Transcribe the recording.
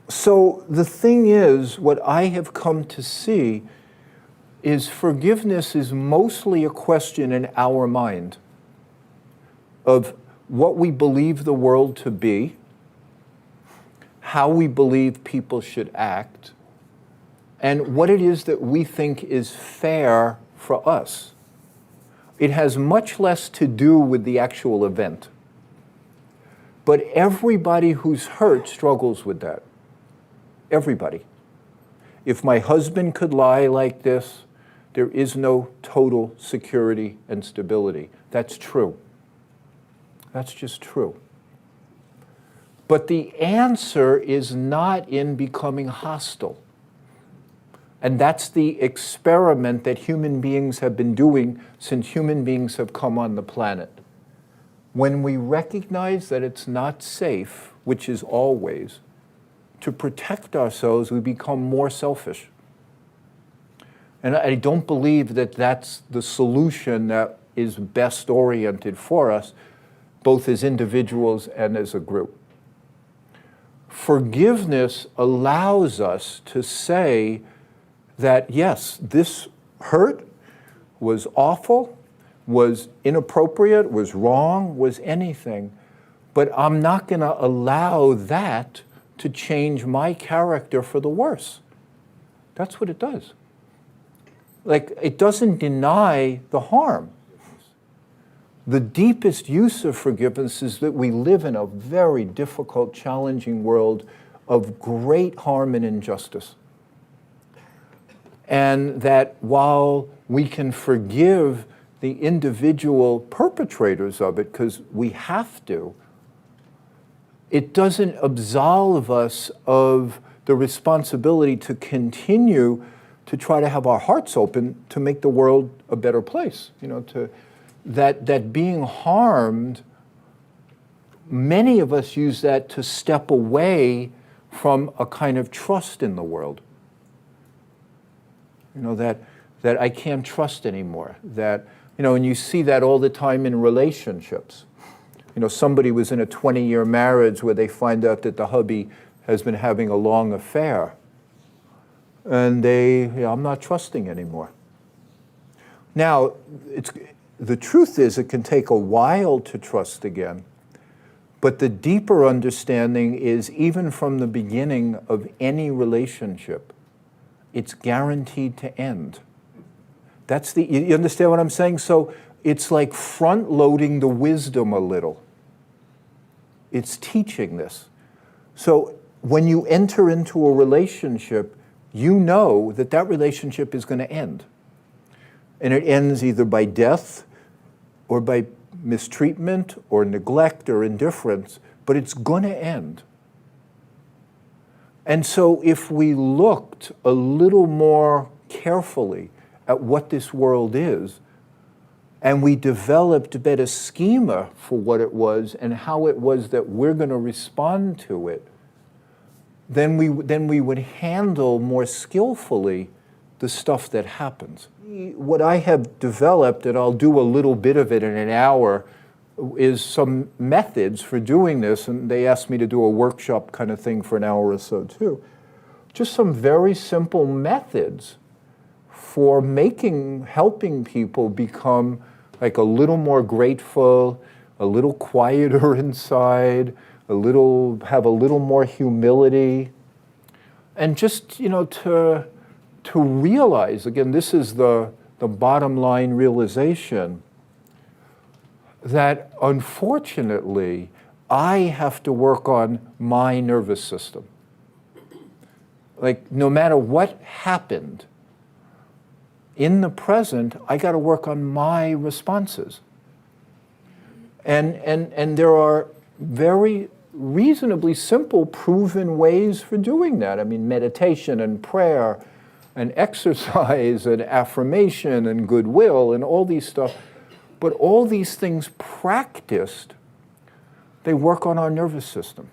So the thing is, what I have come to see is forgiveness is mostly a question in our mind of what we believe the world to be, how we believe people should act, and what it is that we think is fair for us. It has much less to do with the actual event. But everybody who's hurt struggles with that. Everybody. If my husband could lie like this, there is no total security and stability. That's true. That's just true. But the answer is not in becoming hostile. And that's the experiment that human beings have been doing since human beings have come on the planet. When we recognize that it's not safe, which is always, to protect ourselves, we become more selfish. And I don't believe that that's the solution that is best oriented for us, both as individuals and as a group. Forgiveness allows us to say that, yes, this hurt was awful, was inappropriate, was wrong, was anything, but I'm not going to allow that to change my character for the worse. That's what it does. Like, it doesn't deny the harm. The deepest use of forgiveness is that we live in a very difficult, challenging world of great harm and injustice. And that while we can forgive the individual perpetrators of it, because we have to, it doesn't absolve us of the responsibility to continue to try to have our hearts open to make the world a better place. You know, that being harmed, many of us use that to step away from a kind of trust in the world. You know, that I can't trust anymore. That, you know, and you see that all the time in relationships. You know, somebody was in a 20-year marriage where they find out that the hubby has been having a long affair. And I'm not trusting anymore. Now, the truth is it can take a while to trust again. But the deeper understanding is even from the beginning of any relationship, it's guaranteed to end. You understand what I'm saying? So it's like front-loading the wisdom a little. It's teaching this. So when you enter into a relationship, you know that that relationship is going to end. And it ends either by death or by mistreatment or neglect or indifference, but it's going to end. And so if we looked a little more carefully at what this world is, and we developed a better schema for what it was and how it was that we're going to respond to it, then we would handle more skillfully the stuff that happens. What I have developed, and I'll do a little bit of it in an hour, is some methods for doing this, and they asked me to do a workshop kind of thing for an hour or so too. Just some very simple methods for helping people become like a little more grateful, a little quieter inside, have a little more humility, and just, you know, to realize, again, this is the bottom line realization, that unfortunately, I have to work on my nervous system. Like, no matter what happened, in the present, I got to work on my responses. And there are very reasonably simple, proven ways for doing that. I mean, meditation and prayer and exercise and affirmation and goodwill and all these stuff. But all these things practiced, they work on our nervous system.